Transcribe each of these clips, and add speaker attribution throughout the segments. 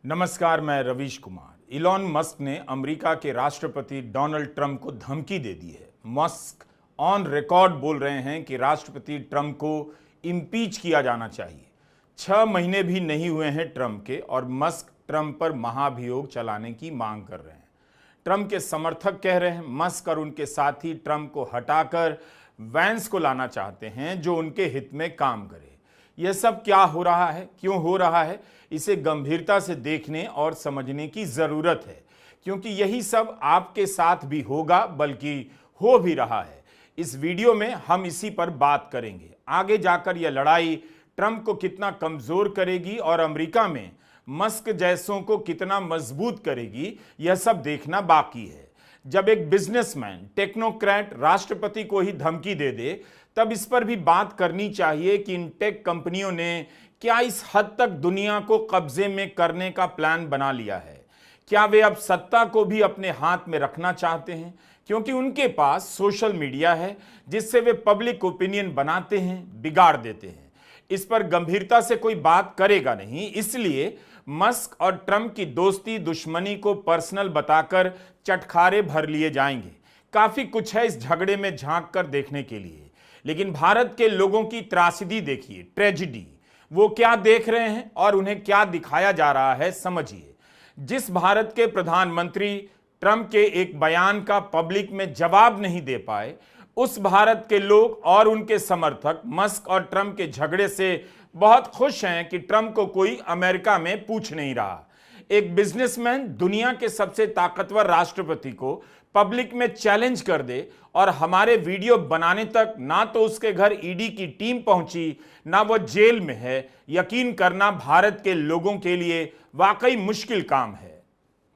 Speaker 1: नमस्कार, मैं Ravish Kumar. Elon Musk ने अमेरिका के राष्ट्रपति डोनाल्ड ट्रंप को धमकी दे दी है। मस्क ऑन रिकॉर्ड बोल रहे हैं कि राष्ट्रपति ट्रंप को इम्पीच किया जाना चाहिए। 6 महीने भी नहीं हुए हैं ट्रंप के और मस्क ट्रंप पर महाभियोग चलाने की मांग कर रहे हैं। ट्रंप के समर्थक कह रहे हैं मस्क और उनके साथी ट्रंप को हटाकर वैंस को लाना चाहते हैं जो उनके हित में काम करे। यह सब क्या हो रहा है, क्यों हो रहा है, इसे गंभीरता से देखने और समझने की जरूरत है, क्योंकि यही सब आपके साथ भी होगा, बल्कि हो भी रहा है। इस वीडियो में हम इसी पर बात करेंगे। आगे जाकर यह लड़ाई ट्रंप को कितना कमजोर करेगी और अमेरिका में मस्क जैसों को कितना मजबूत करेगी, यह सब देखना बाकी है। जब एक बिजनेसमैन, टेक्नोक्रेट राष्ट्रपति को ही धमकी दे दे, तब इस पर भी बात करनी चाहिए कि इन टेक कंपनियों ने क्या इस हद तक दुनिया को कब्जे में करने का प्लान बना लिया है। क्या वे अब सत्ता को भी अपने हाथ में रखना चाहते हैं, क्योंकि उनके पास सोशल मीडिया है जिससे वे पब्लिक ओपिनियन बनाते हैं, बिगाड़ देते हैं। इस पर गंभीरता से कोई बात करेगा नहीं, इसलिए मस्क और ट्रंप की दोस्ती दुश्मनी को पर्सनल बताकर चटखारे भर लिए जाएंगे। काफी कुछ है इस झगड़े में झांक कर देखने के लिए, लेकिन भारत के लोगों की त्रासदी देखिए, ट्रेजिडी। वो क्या देख रहे हैं और उन्हें क्या दिखाया जा रहा है, समझिए। जिस भारत के प्रधानमंत्री ट्रंप के एक बयान का पब्लिक में जवाब नहीं दे पाए, उस भारत के लोग और उनके समर्थक मस्क और ट्रंप के झगड़े से बहुत खुश हैं कि ट्रंप को कोई अमेरिका में पूछ नहीं रहा। एक बिजनेसमैन दुनिया के सबसे ताकतवर राष्ट्रपति को पब्लिक में चैलेंज कर दे और हमारे वीडियो बनाने तक ना तो उसके घर ईडी की टीम पहुंची, ना वो जेल में है। यकीन करना भारत के लोगों के लिए वाकई मुश्किल काम है।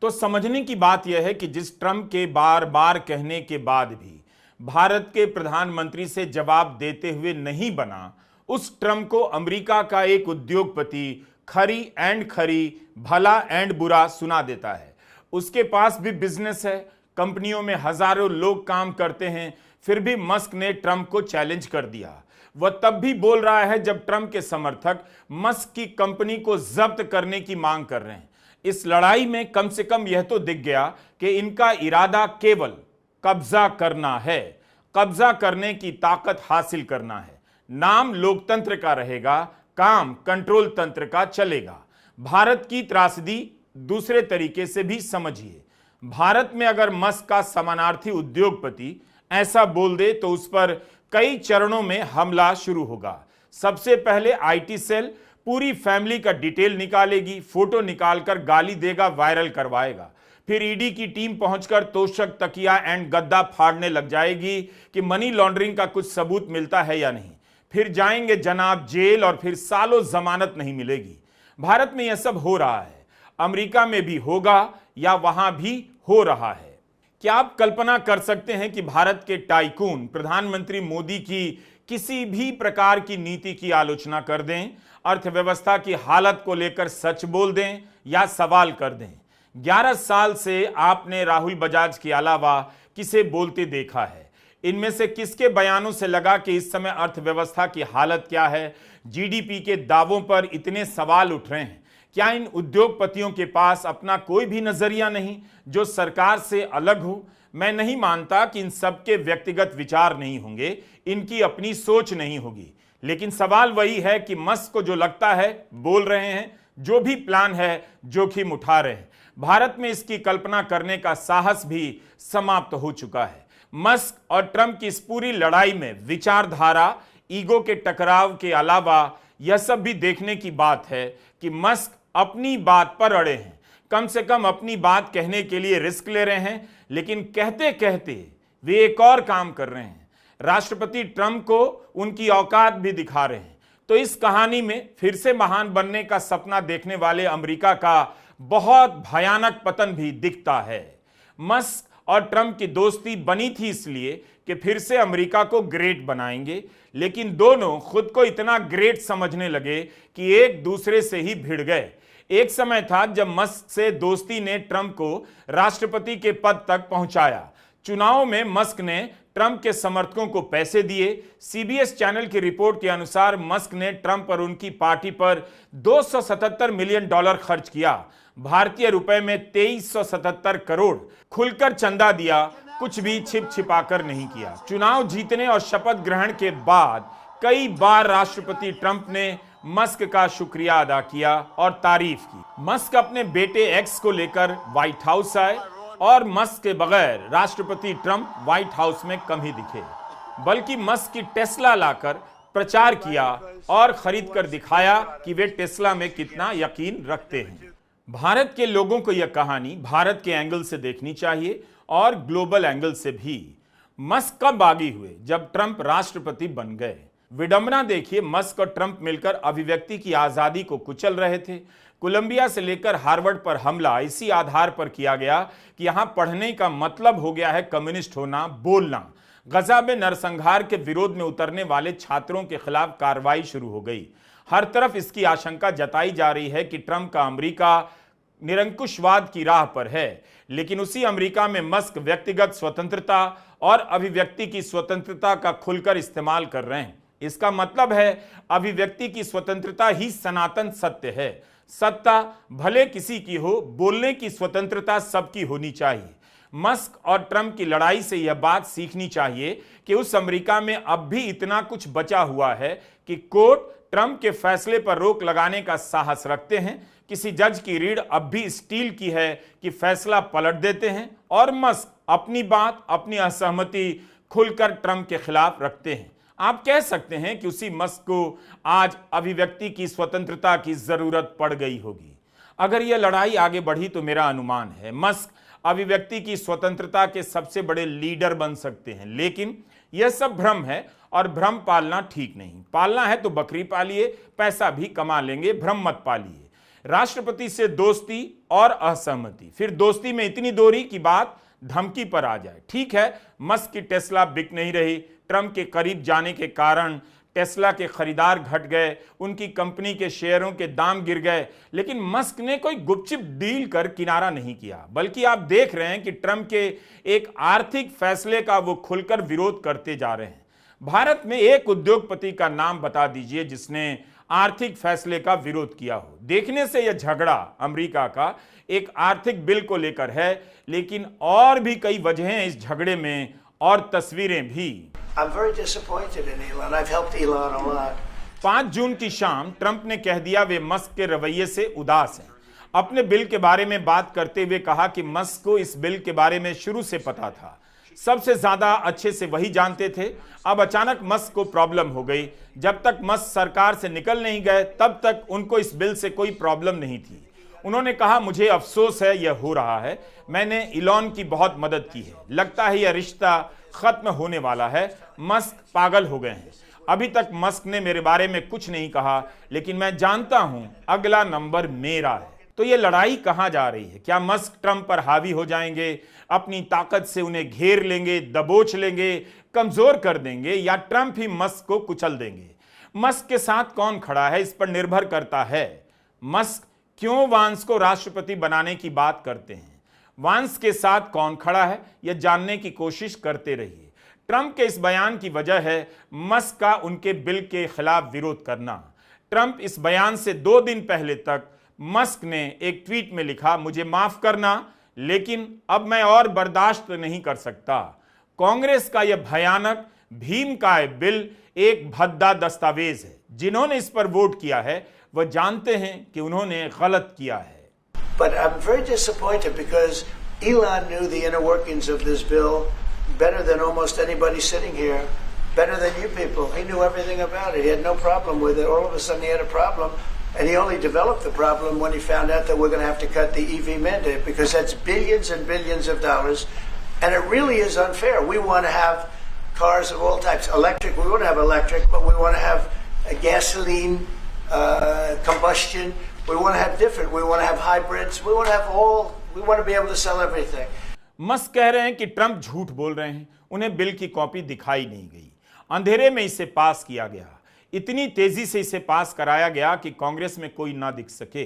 Speaker 1: तो समझने की बात यह है कि जिस ट्रंप के बार बार कहने के बाद भी भारत के प्रधानमंत्री से जवाब देते हुए नहीं बना, उस ट्रंप को अमेरिका का एक उद्योगपति खरी एंड खरी, भला एंड बुरा सुना देता है। उसके पास भी बिजनेस है, कंपनियों में हजारों लोग काम करते हैं, फिर भी मस्क ने ट्रंप को चैलेंज कर दिया। वह तब भी बोल रहा है जब ट्रंप के समर्थक मस्क की कंपनी को जब्त करने की मांग कर रहे हैं। इस लड़ाई में कम से कम यह तो दिख गया कि इनका इरादा केवल कब्जा करना है, कब्जा करने की ताकत हासिल करना है। नाम लोकतंत्र का रहेगा, काम कंट्रोल तंत्र का चलेगा। भारत की त्रासदी दूसरे तरीके से भी समझिए। भारत में अगर मस्क का समानार्थी उद्योगपति ऐसा बोल दे तो उस पर कई चरणों में हमला शुरू होगा। सबसे पहले आईटी सेल पूरी फैमिली का डिटेल निकालेगी, फोटो निकालकर गाली देगा, वायरल करवाएगा। फिर ईडी की टीम पहुंचकर तोशक, तकिया एंड गद्दा फाड़ने लग जाएगी कि मनी लॉन्ड्रिंग का कुछ सबूत मिलता है या नहीं। फिर जाएंगे जनाब जेल और फिर सालों जमानत नहीं मिलेगी। भारत में यह सब हो रहा है, अमेरिका में भी होगा या वहां भी हो रहा है। क्या आप कल्पना कर सकते हैं कि भारत के टाइकून प्रधानमंत्री मोदी की किसी भी प्रकार की नीति की आलोचना कर दें, अर्थव्यवस्था की हालत को लेकर सच बोल दें या सवाल कर दें? 11 साल से आपने राहुल बजाज के अलावा किसे बोलते देखा है? इनमें से किसके बयानों से लगा कि इस समय अर्थव्यवस्था की हालत क्या है? जीडीपी के दावों पर इतने सवाल उठ रहे हैं। क्या इन उद्योगपतियों के पास अपना कोई भी नजरिया नहीं जो सरकार से अलग हो? मैं नहीं मानता कि इन सबके व्यक्तिगत विचार नहीं होंगे, इनकी अपनी सोच नहीं होगी, लेकिन सवाल वही है कि मस्क को जो लगता है बोल रहे हैं, जो भी प्लान है जोखिम उठा रहे हैं। भारत में इसकी कल्पना करने का साहस भी समाप्त हो चुका है। मस्क और ट्रंप की इस पूरी लड़ाई में विचारधारा, ईगो के टकराव के अलावा यह सब भी देखने की बात है कि मस्क अपनी बात पर अड़े हैं। कम से कम अपनी बात कहने के लिए रिस्क ले रहे हैं, लेकिन कहते कहते वे एक और काम कर रहे हैं, राष्ट्रपति ट्रंप को उनकी औकात भी दिखा रहे हैं। तो इस कहानी में फिर से महान बनने का सपना देखने वाले अमेरिका का बहुत भयानक पतन भी दिखता है। मस्क और ट्रंप की दोस्ती बनी थी इसलिए कि फिर से अमेरिका को ग्रेट बनाएंगे, लेकिन दोनों खुद को इतना ग्रेट समझने लगे कि एक दूसरे से ही भिड़ गए। एक समय था जब मस्क से दोस्ती ने ट्रंप को राष्ट्रपति के पद तक पहुंचाया। चुनाव में मस्क ने ट्रंप के समर्थकों को पैसे दिए। सीबीएस चैनल की रिपोर्ट के अनुसार मस्क ने ट्रंप और उनकी पार्टी पर $277 मिलियन खर्च किया, भारतीय रुपए में 2377 करोड़। खुलकर चंदा दिया, कुछ भी छिप छिपाकर नहीं किया। चुनाव जीतने और शपथ ग्रहण के बाद कई बार राष्ट्रपति ट्रंप ने मस्क का शुक्रिया अदा किया और तारीफ की। मस्क अपने बेटे एक्स को लेकर व्हाइट हाउस आए और मस्क के बगैर राष्ट्रपति ट्रंप व्हाइट हाउस में कम ही दिखे, बल्कि मस्क की टेस्ला लाकर प्रचार किया और खरीद कर दिखाया कि वे टेस्ला में कितना यकीन रखते हैं। भारत के लोगों को यह कहानी भारत के एंगल से देखनी चाहिए और ग्लोबल एंगल से भी। मस्क कब बागी हुए? जब ट्रंप राष्ट्रपति बन गए। विडंबना देखिए, मस्क और ट्रंप मिलकर अभिव्यक्ति की आजादी को कुचल रहे थे। कोलंबिया से लेकर हार्वर्ड पर हमला इसी आधार पर किया गया कि यहां पढ़ने का मतलब हो गया है कम्युनिस्ट होना, बोलना। गजा में नरसंहार के विरोध में उतरने वाले छात्रों के खिलाफ कार्रवाई शुरू हो गई। हर तरफ इसकी आशंका जताई जा रही है कि ट्रंप का अमेरिका निरंकुशवाद की राह पर है, लेकिन उसी अमेरिका में मस्क व्यक्तिगत स्वतंत्रता और अभिव्यक्ति की स्वतंत्रता का खुलकर इस्तेमाल कर रहे हैं। इसका मतलब है अभिव्यक्ति की स्वतंत्रता ही सनातन सत्य है। सत्ता भले किसी की हो, बोलने की स्वतंत्रता सबकी होनी चाहिए। मस्क और ट्रंप की लड़ाई से यह बात सीखनी चाहिए कि उस अमेरिका में अब भी इतना कुछ बचा हुआ है कि कोर्ट ट्रंप के फैसले पर रोक लगाने का साहस रखते हैं। किसी जज की रीढ़ अब भी स्टील की है कि फैसला पलट देते हैं, और मस्क अपनी बात, अपनी असहमति खुलकर ट्रंप के खिलाफ रखते हैं। आप कह सकते हैं कि उसी मस्क को आज अभिव्यक्ति की स्वतंत्रता की जरूरत पड़ गई होगी। अगर यह लड़ाई आगे बढ़ी तो मेरा अनुमान है मस्क अभिव्यक्ति की स्वतंत्रता के सबसे बड़े लीडर बन सकते हैं। लेकिन यह सब भ्रम है और भ्रम पालना ठीक नहीं। पालना है तो बकरी पालिए, पैसा भी कमा लेंगे, भ्रम मत पालिए। राष्ट्रपति से दोस्ती और असहमति, फिर दोस्ती में इतनी दूरी की बात धमकी पर आ जाए। ठीक है, मस्क की टेस्ला बिक नहीं रही, ट्रंप के करीब जाने के कारण टेस्ला के खरीदार घट गए, उनकी कंपनी के शेयरों के दाम गिर गए, लेकिन मस्क ने कोई गुपचुप डील कर किनारा नहीं किया, बल्कि आप देख रहे हैं कि ट्रंप के एक आर्थिक फैसले का वो खुलकर विरोध करते जा रहे हैं। भारत में एक उद्योगपति का नाम बता दीजिए जिसने आर्थिक फैसले का विरोध किया हो। देखने से यह झगड़ा अमेरिका का एक आर्थिक बिल को लेकर है, लेकिन और भी कई वजहें हैं इस झगड़े में और तस्वीरें भी।
Speaker 2: I'm very disappointed in Elon. I've helped Elon a lot.
Speaker 1: 5 जून की शाम ट्रंप ने कह दिया वे मस्क के रवैये से उदास हैं। अपने बिल के बारे में बात करते हुए कहा कि मस्क को इस बिल के बारे में शुरू से पता था, सबसे ज्यादा अच्छे से वही जानते थे। अब अचानक मस्क को प्रॉब्लम हो गई। जब तक मस्क सरकार से निकल नहीं गए तब तक उनको इस बिल से कोई प्रॉब्लम नहीं थी। उन्होंने कहा मुझे अफसोस है यह हो रहा है, मैंने इलॉन की बहुत मदद की है, लगता है यह रिश्ता खत्म होने वाला है। मस्क पागल हो गए हैं। अभी तक मस्क ने मेरे बारे में कुछ नहीं कहा, लेकिन मैं जानता हूं अगला नंबर मेरा है। तो ये लड़ाई कहां जा रही है? क्या मस्क ट्रंप पर हावी हो जाएंगे, अपनी ताकत से उन्हें घेर लेंगे, दबोच लेंगे, कमजोर कर देंगे, या ट्रंप ही मस्क को कुचल देंगे? मस्क के साथ कौन खड़ा है इस पर निर्भर करता है। मस्क क्यों वांस को राष्ट्रपति बनाने की बात करते हैं, वांस के साथ कौन खड़ा है, यह जानने की कोशिश करते रहिए। ट्रंप के इस बयान की वजह है मस्क का उनके बिल के खिलाफ विरोध करना। ट्रंप इस बयान से 2 दिन पहले तक मस्क ने एक ट्वीट में लिखा, मुझे माफ करना लेकिन अब मैं और बर्दाश्त नहीं कर सकता। कांग्रेस का यह भयानक भीमकाय बिल एक भद्दा दस्तावेज है। जिन्होंने इस पर वोट किया है वह जानते हैं कि उन्होंने गलत किया है।
Speaker 2: But I'm very disappointed because Elon knew the inner workings of this bill better than almost anybody sitting here, better than you people. He knew everything about it. He had no problem with it. All of a sudden he had a problem, and he only developed the problem when he found out that we're going to have to cut the EV mandate, because that's billions and billions of dollars, and it really is unfair. We want to have cars of all types. Electric, we want to have electric, but we want to have a gasoline combustion. We want to have different. We want to have hybrids. We want to have all. We want to be able to sell everything.
Speaker 1: Musk कह रहे हैं कि Trump झूठ बोल रहे हैं, उन्हें bill की कॉपी दिखाई नहीं गई, अंधेरे में इसे पास किया गया, इतनी तेजी से इसे पास कराया गया कि कांग्रेस में कोई ना दिख सके।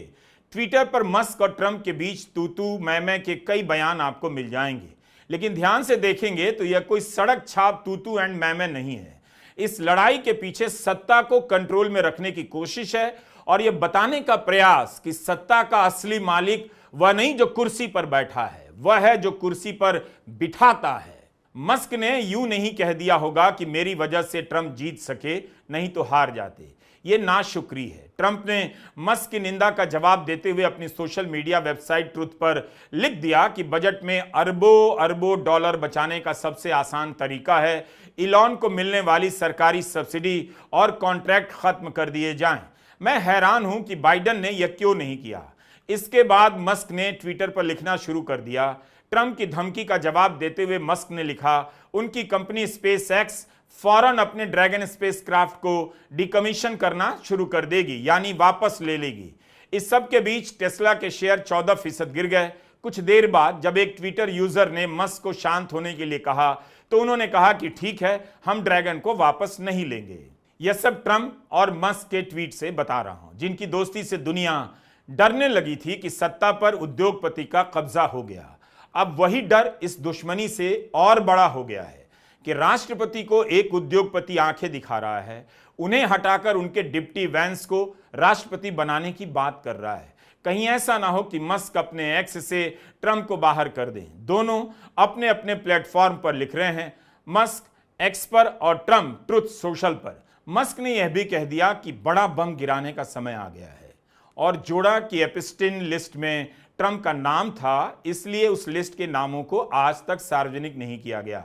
Speaker 1: ट्विटर पर मस्क और ट्रंप के बीच तू तू मैं के कई बयान आपको मिल जाएंगे, लेकिन ध्यान से देखेंगे तो यह कोई सड़क छाप तूतू एंड मैमे नहीं है। इस लड़ाई के पीछे सत्ता को कंट्रोल में रखने की कोशिश है और यह बताने का प्रयास कि सत्ता का असली मालिक वह नहीं जो कुर्सी पर बैठा है, वह है जो कुर्सी पर बिठाता है। मस्क ने यूं नहीं कह दिया होगा कि मेरी वजह से ट्रंप जीत सके, नहीं तो हार जाते। यह नाशुक्री है। ट्रंप ने मस्क की निंदा का जवाब देते हुए अपनी सोशल मीडिया वेबसाइट ट्रुथ पर लिख दिया कि बजट में अरबों अरबों डॉलर बचाने का सबसे आसान तरीका है इलॉन को मिलने वाली सरकारी सब्सिडी और कॉन्ट्रैक्ट खत्म कर दिए जाएं। मैं हैरान हूं कि बाइडेन ने यह क्यों नहीं किया। इसके बाद मस्क ने ट्विटर पर लिखना शुरू कर दिया। ट्रंप की धमकी का जवाब देते हुए मस्क ने लिखा, उनकी कंपनी स्पेस एक्स फौरन अपने ड्रैगन स्पेसक्राफ्ट को डिकमीशन करना शुरू कर देगी, यानी वापस ले लेगी। इस सब के बीच टेस्ला के शेयर 14% गिर गए। कुछ देर बाद जब एक ट्विटर यूजर ने मस्क को शांत होने के लिए कहा तो उन्होंने कहा कि ठीक है, हम ड्रैगन को वापस नहीं लेंगे। यह सब ट्रंप और मस्क के ट्वीट से बता रहा हूं, जिनकी दोस्ती से दुनिया डरने लगी थी कि सत्ता पर उद्योगपति का कब्जा हो गया। अब वही डर इस दुश्मनी से और बड़ा हो गया है कि राष्ट्रपति को एक उद्योगपति आंखें दिखा रहा है, उन्हें हटाकर उनके डिप्टी वैंस को राष्ट्रपति बनाने की बात कर रहा है। कहीं ऐसा ना हो कि मस्क अपने एक्स से ट्रंप को बाहर कर दें। दोनों अपने अपने प्लेटफॉर्म पर लिख रहे हैं, मस्क एक्स पर और ट्रंप ट्रुथ सोशल पर। मस्क ने यह भी कह दिया कि बड़ा बम गिराने का समय आ गया है और जोड़ा कि एप्स्टीन लिस्ट में ट्रंप का नाम था, इसलिए उस लिस्ट के नामों को आज तक सार्वजनिक नहीं किया गया।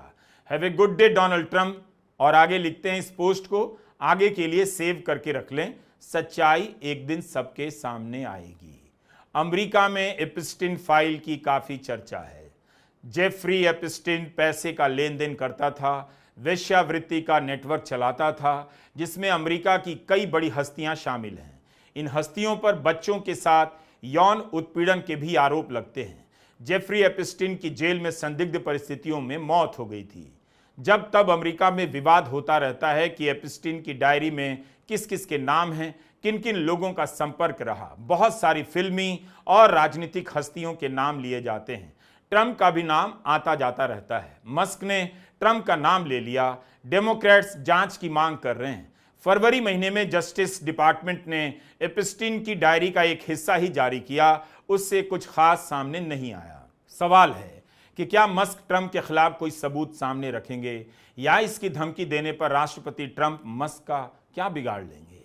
Speaker 1: Have a good day Donald Trump. और आगे लिखते हैं, इस पोस्ट को आगे के लिए सेव करके रख लें, सच्चाई एक दिन सबके सामने आएगी। अमेरिका में एप्स्टीन फाइल की काफी चर्चा है। जेफरी एप्स्टीन पैसे का लेन देन करता था, वेश्यावृत्ति का नेटवर्क चलाता था, जिसमें अमेरिका की कई बड़ी हस्तियां शामिल हैं। इन हस्तियों पर बच्चों के साथ यौन उत्पीड़न के भी आरोप लगते हैं। जेफरी एप्स्टीन की जेल में संदिग्ध परिस्थितियों में मौत हो गई थी। जब तब अमेरिका में विवाद होता रहता है कि एप्स्टीन की डायरी में किस किस के नाम हैं, किन किन लोगों का संपर्क रहा। बहुत सारी फिल्मी और राजनीतिक हस्तियों के नाम लिए जाते हैं। ट्रंप का भी नाम आता जाता रहता है। मस्क ने ट्रंप का नाम ले लिया। डेमोक्रेट्स जांच की मांग कर रहे हैं। फरवरी महीने में जस्टिस डिपार्टमेंट ने एप्स्टीन की डायरी का एक हिस्सा ही जारी किया, उससे कुछ खास सामने नहीं आया। सवाल है कि क्या मस्क ट्रंप के खिलाफ कोई सबूत सामने रखेंगे या इसकी धमकी देने पर राष्ट्रपति ट्रंप मस्क का क्या बिगाड़ लेंगे।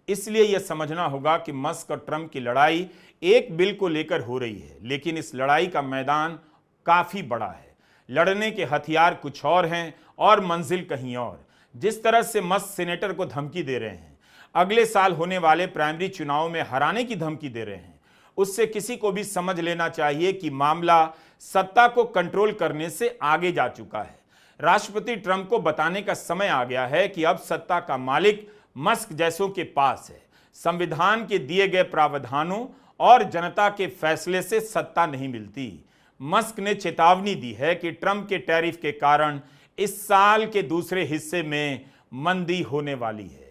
Speaker 1: इसलिए यह समझना होगा कि मस्क और ट्रंप की लड़ाई एक बिल को लेकर हो रही है, लेकिन इस लड़ाई का मैदान काफी बड़ा है। लड़ने के हथियार कुछ और हैं और मंजिल कहीं और। जिस तरह से मस्क सेनेटर को धमकी दे रहे हैं, अगले साल होने वाले प्राइमरी चुनाव में हराने की धमकी दे रहे हैं, उससे किसी को भी समझ लेना चाहिए कि मामला सत्ता को कंट्रोल करने से आगे जा चुका है। राष्ट्रपति ट्रंप को बताने का समय आ गया है कि अब सत्ता का मालिक मस्क जैसों के पास है। संविधान के दिए गए प्रावधानों और जनता के फैसले से सत्ता नहीं मिलती। मस्क ने चेतावनी दी है कि ट्रंप के टैरिफ के कारण इस साल के दूसरे हिस्से में मंदी होने वाली है।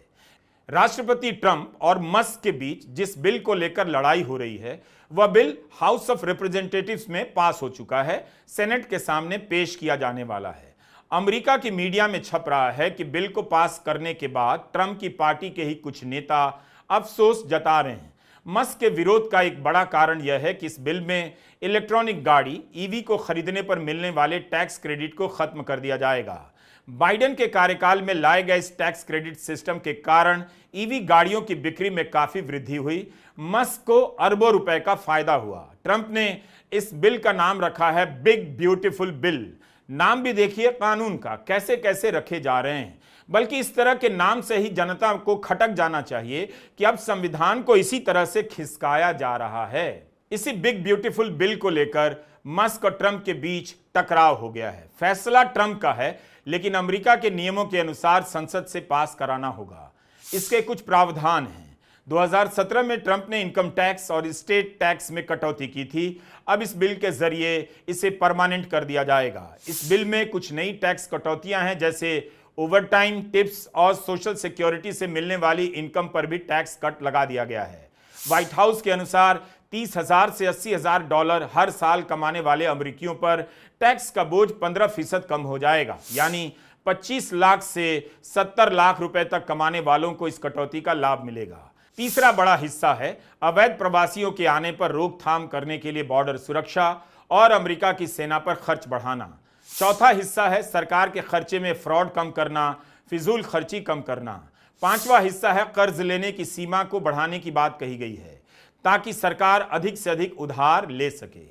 Speaker 1: राष्ट्रपति ट्रंप और मस्क के बीच जिस बिल को लेकर लड़ाई हो रही है, वह बिल हाउस ऑफ रिप्रेजेंटेटिव्स में पास हो चुका है, सेनेट के सामने पेश किया जाने वाला है। अमेरिका की मीडिया में छप रहा है कि बिल को पास करने के बाद ट्रंप की पार्टी के ही कुछ नेता अफसोस जता रहे हैं। मस्क के विरोध का एक बड़ा कारण यह है कि इस बिल में इलेक्ट्रॉनिक गाड़ी ईवी को खरीदने पर मिलने वाले टैक्स क्रेडिट को खत्म कर दिया जाएगा। बाइडेन के कार्यकाल में लाए गए इस टैक्स क्रेडिट सिस्टम के कारण ईवी गाड़ियों की बिक्री में काफी वृद्धि हुई। मस्क को अरबों रुपए का फायदा हुआ। ट्रंप ने इस बिल का नाम रखा है बिग ब्यूटीफुल बिल। नाम भी देखिए कानून का कैसे कैसे रखे जा रहे हैं। बल्कि इस तरह के नाम से ही जनता को खटक जाना चाहिए कि अब संविधान को इसी तरह से खिसकाया जा रहा है। इसी बिग ब्यूटीफुल बिल को लेकर मस्क और ट्रंप के बीच टकराव हो गया है। फैसला ट्रंप का है, लेकिन अमेरिका के नियमों के अनुसार संसद से पास कराना होगा। इसके कुछ प्रावधान हैं। 2017 में ट्रंप ने इनकम टैक्स और स्टेट टैक्स में कटौती की थी। अब इस बिल के जरिए इसे परमानेंट कर दिया जाएगा। इस बिल में कुछ नई टैक्स कटौतियां हैं, जैसे ओवरटाइम, टिप्स और सोशल सिक्योरिटी से मिलने वाली इनकम पर भी टैक्स कट लगा दिया गया है। व्हाइट हाउस के अनुसार 30,000 से $80,000 हर साल कमाने वाले अमेरिकियों पर टैक्स का बोझ 15% कम हो जाएगा, यानी 25 लाख से 70 लाख रुपए तक कमाने वालों को इस कटौती का लाभ मिलेगा। तीसरा बड़ा हिस्सा है अवैध प्रवासियों के आने पर रोकथाम करने के लिए बॉर्डर सुरक्षा और अमेरिका की सेना पर खर्च बढ़ाना। चौथा हिस्सा है सरकार के खर्चे में फ्रॉड कम करना, फिजूल खर्ची कम करना। पांचवा हिस्सा है कर्ज लेने की सीमा को बढ़ाने की बात कही गई है ताकि सरकार अधिक से अधिक उधार ले सके।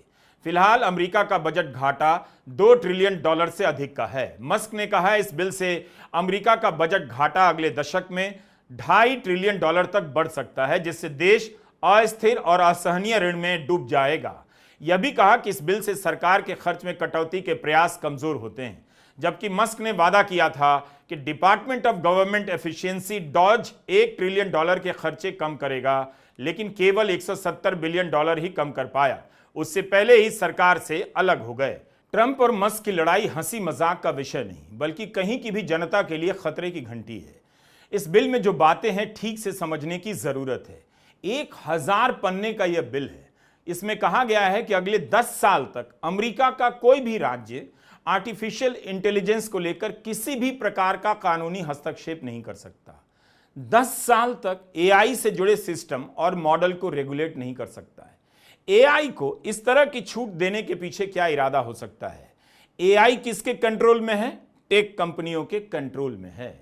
Speaker 1: फिलहाल अमेरिका का बजट घाटा $2 ट्रिलियन से अधिक का है। मस्क ने कहा है इस बिल से अमेरिका का बजट घाटा अगले दशक में $2.5 ट्रिलियन तक बढ़ सकता है, जिससे देश अस्थिर और असहनीय ऋण में डूब जाएगा। यह भी कहा कि इस बिल से सरकार के खर्च में कटौती के प्रयास कमजोर होते हैं, जबकि मस्क ने वादा किया था कि Department of Government Efficiency DOGE $1 trillion के खर्चे कम करेगा, लेकिन केवल $170 बिलियन ही कम कर पाया। उससे पहले ही सरकार से अलग हो गए। ट्रंप और मस्क की लड़ाई हंसी मजाक का विषय नहीं, बल्कि कहीं की भी जनता के लिए खतरे की घंटी है। इस बिल में जो बातें हैं ठीक से समझने की जरूरत है। 1000 पन्ने का यह बिल है। इसमें कहा गया है कि अगले 10 साल तक अमेरिका का कोई भी राज्य आर्टिफिशियल इंटेलिजेंस को लेकर किसी भी प्रकार का कानूनी हस्तक्षेप नहीं कर सकता। 10 साल तक एआई से जुड़े सिस्टम और मॉडल को रेगुलेट नहीं कर सकता है। एआई को इस तरह की छूट देने के पीछे क्या इरादा हो सकता है? एआई किसके कंट्रोल में है? टेक कंपनियों के कंट्रोल में है।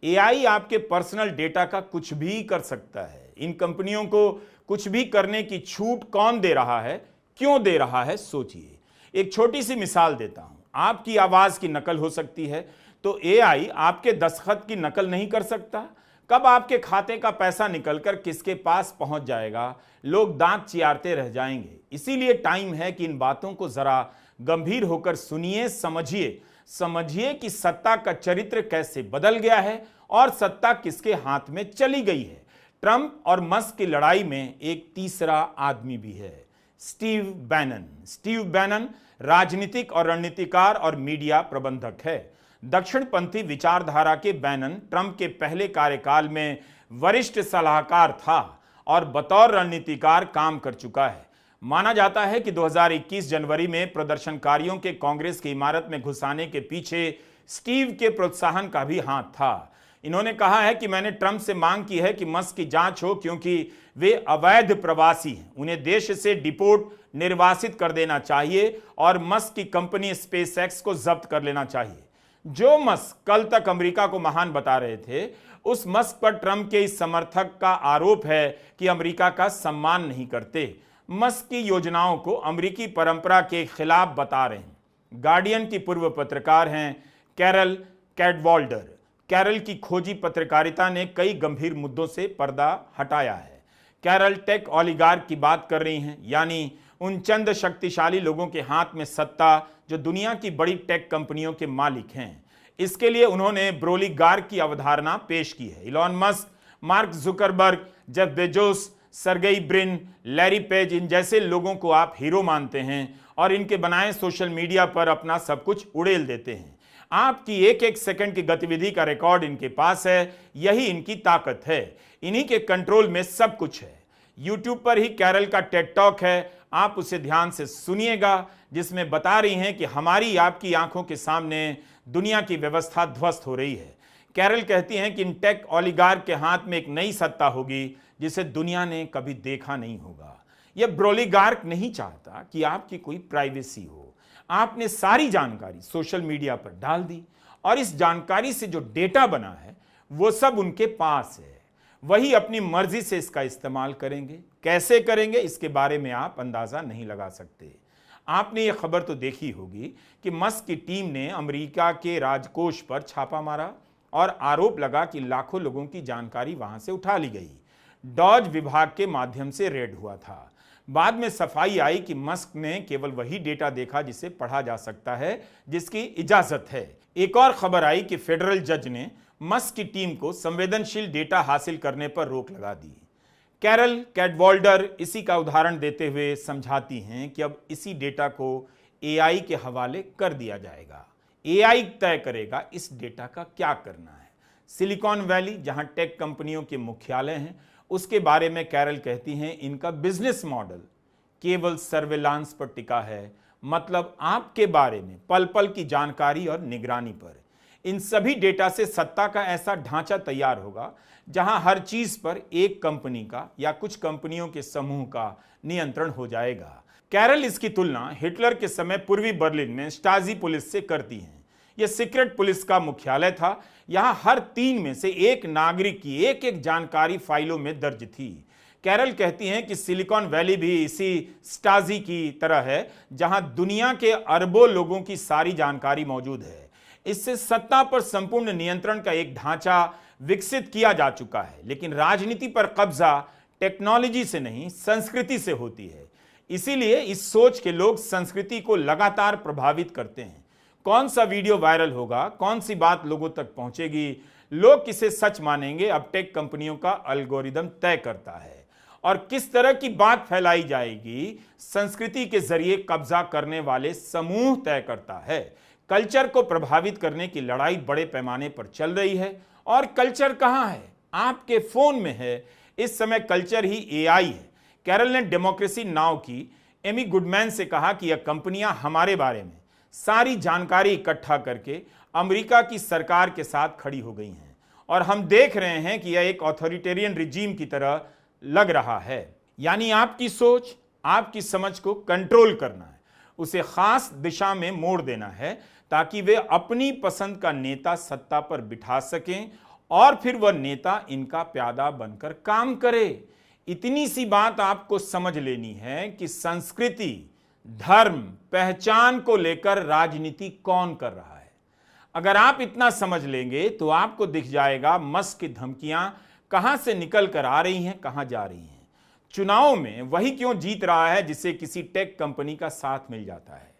Speaker 1: एआई आपके पर्सनल डेटा का कुछ भी कर सकता है। इन कंपनियों को कुछ भी करने की छूट कौन दे रहा है, क्यों दे रहा है, सोचिए। एक छोटी सी मिसाल देता हूं। आपकी आवाज की नकल हो सकती है, तो एआई आपके दस्तखत की नकल नहीं कर सकता। कब आपके खाते का पैसा निकलकर किसके पास पहुंच जाएगा, लोग दांत चियारते रह जाएंगे। इसीलिए टाइम है कि इन बातों को जरा गंभीर होकर सुनिए, समझिए कि सत्ता का चरित्र कैसे बदल गया है और सत्ता किसके हाथ में चली गई है। ट्रंप और मस्क की लड़ाई में एक तीसरा आदमी भी है, स्टीव बैनन राजनीतिक और रणनीतिकार और मीडिया प्रबंधक है। दक्षिणपंथी विचारधारा के बैनन ट्रंप के पहले कार्यकाल में वरिष्ठ सलाहकार था और बतौर रणनीतिकार काम कर चुका है। माना जाता है कि 2021 जनवरी में प्रदर्शनकारियों के कांग्रेस की इमारत में घुस आने के पीछे स्टीव के प्रोत्साहन का भी हाथ था। इन्होंने कहा है कि मैंने ट्रंप से मांग की है कि मस्क की जांच हो, क्योंकि वे अवैध प्रवासी हैं। उन्हें देश से डिपोर्ट निर्वासित कर देना चाहिए और मस्क की कंपनी स्पेसएक्स को जब्त कर लेना चाहिए। जो मस्क कल तक अमेरिका को महान बता रहे थे, उस मस्क पर ट्रंप के इस समर्थक का आरोप है कि अमेरिका का सम्मान नहीं करते। मस्क की योजनाओं को अमेरिकी परंपरा के खिलाफ बता रहे हैं। गार्डियन की पूर्व पत्रकार हैं कैरल कैडवाल्डर। कैरल की खोजी पत्रकारिता ने कई गंभीर मुद्दों से पर्दा हटाया है। कैरल टेक ओलिगार्क की बात कर रही हैं, यानी उन चंद शक्तिशाली लोगों के हाथ में सत्ता जो दुनिया की बड़ी टेक कंपनियों के मालिक हैं। इसके लिए उन्होंने ब्रोलिगार्क की अवधारणा पेश की है। Elon Musk, Mark Zuckerberg, Jeff Bezos, Sergey Brin, Larry Page, इन जैसे लोगों को आप हीरो मानते हैं और इनके बनाए सोशल मीडिया पर अपना सब कुछ उड़ेल देते हैं। आपकी एक एक सेकंड की गतिविधि का रिकॉर्ड इनके पास है। यही इनकी ताकत है। इन्हीं के कंट्रोल में सब कुछ है। यूट्यूब पर ही कैरल का टेड टॉक है, आप उसे ध्यान से सुनिएगा, जिसमें बता रही हैं कि हमारी आपकी आंखों के सामने दुनिया की व्यवस्था ध्वस्त हो रही है। कैरल कहती हैं कि इन टेक ओलिगार्क के हाथ में एक नई सत्ता होगी जिसे दुनिया ने कभी देखा नहीं होगा। यह ब्रोलिगार्क नहीं चाहता कि आपकी कोई प्राइवेसी हो। आपने सारी जानकारी सोशल मीडिया पर डाल दी और इस जानकारी से जो डेटा बना है वो सब उनके पास है। वही अपनी मर्जी से इसका इस्तेमाल करेंगे। कैसे करेंगे इसके बारे में आप अंदाजा नहीं लगा सकते। आपने ये खबर तो देखी होगी कि मस्क की टीम ने अमेरिका के राजकोष पर छापा मारा और आरोप लगा कि लाखों लोगों की जानकारी वहां से उठा ली गई। डॉज विभाग के माध्यम से रेड हुआ था। बाद में सफाई आई कि मस्क ने केवल वही डेटा देखा जिसे पढ़ा जा सकता है, जिसकी इजाजत है। एक और खबर आई कि फेडरल जज ने मस्क की टीम को संवेदनशील डेटा हासिल करने पर रोक लगा दी। कैरल कैडवाल्डर इसी का उदाहरण देते हुए समझाती हैं कि अब इसी डेटा को एआई के हवाले कर दिया जाएगा। एआई तय करेगा इस डेटा का क्या करना है। सिलिकॉन वैली, जहां टेक कंपनियों के मुख्यालय हैं, उसके बारे में कैरल कहती हैं इनका बिजनेस मॉडल केवल सर्विलांस पर टिका है, मतलब आपके बारे में पल पल की जानकारी और निगरानी पर। इन सभी डेटा से सत्ता का ऐसा ढांचा तैयार होगा जहां हर चीज पर एक कंपनी का या कुछ कंपनियों के समूह का नियंत्रण हो जाएगा। कैरल इसकी तुलना हिटलर के समय पूर्वी बर्लिन में स्टाजी पुलिस से करती हैं। यह सीक्रेट पुलिस का मुख्यालय था। यहां हर 3 में से एक नागरिक की एक जानकारी फाइलों में दर्ज थी। कैरल कहती हैं कि सिलिकॉन वैली भी इसी स्टाजी की तरह है, जहां दुनिया के अरबों लोगों की सारी जानकारी मौजूद है। इससे सत्ता पर संपूर्ण नियंत्रण का एक ढांचा विकसित किया जा चुका है। लेकिन राजनीति पर कब्जा टेक्नोलॉजी से नहीं, संस्कृति से होती है। इसीलिए इस सोच के लोग संस्कृति को लगातार प्रभावित करते हैं। कौन सा वीडियो वायरल होगा, कौन सी बात लोगों तक पहुंचेगी, लोग किसे सच मानेंगे, अब टेक कंपनियों का एल्गोरिदम तय करता है। और किस तरह की बात फैलाई जाएगी, संस्कृति के जरिए कब्जा करने वाले समूह तय करता है। कल्चर को प्रभावित करने की लड़ाई बड़े पैमाने पर चल रही है। और कल्चर कहां है? आपके फोन में है। इस समय कल्चर ही एआई है। कैरल ने डेमोक्रेसी नाउ की एमी गुडमैन से कहा कि यह कंपनियां हमारे बारे में सारी जानकारी इकट्ठा करके अमेरिका की सरकार के साथ खड़ी हो गई हैं, और हम देख रहे हैं कि यह एक ऑथोरिटेरियन रिजीम की तरह लग रहा है। यानी आपकी सोच, आपकी समझ को कंट्रोल करना है, उसे खास दिशा में मोड़ देना है, ताकि वे अपनी पसंद का नेता सत्ता पर बिठा सकें और फिर वह नेता इनका प्यादा बनकर काम करे। इतनी सी बात आपको समझ लेनी है कि संस्कृति, धर्म, पहचान को लेकर राजनीति कौन कर रहा है। अगर आप इतना समझ लेंगे तो आपको दिख जाएगा मस्क की धमकियां कहां से निकल कर आ रही हैं, कहां जा रही हैं। चुनाव में वही क्यों जीत रहा है जिसे किसी टेक कंपनी का साथ मिल जाता है।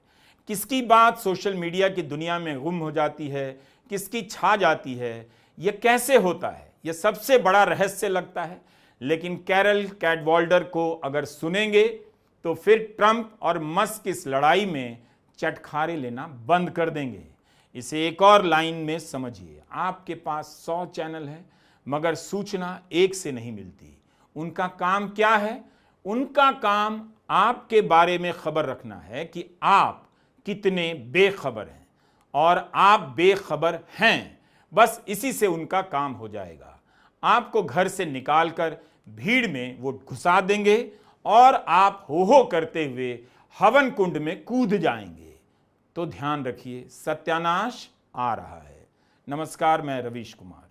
Speaker 1: किसकी बात सोशल मीडिया की दुनिया में गुम हो जाती है, किसकी छा जाती है, यह कैसे होता है, यह सबसे बड़ा रहस्य लगता है। लेकिन कैरल कैडवाल्डर को अगर सुनेंगे तो फिर ट्रंप और मस्क इस लड़ाई में चटखारे लेना बंद कर देंगे। इसे एक और लाइन में समझिए, आपके पास 100 चैनल है मगर सूचना एक से नहीं मिलती। उनका काम क्या है? उनका काम आपके बारे में खबर रखना है कि आप कितने बेखबर हैं और आप बेखबर हैं। बस इसी से उनका काम हो जाएगा। आपको घर से निकालकर भीड़ में वो घुसा देंगे और आप हो हो करते हुए हवन कुंड में कूद जाएंगे। तो ध्यान रखिए, सत्यानाश आ रहा है। नमस्कार, मैं रवीश कुमार।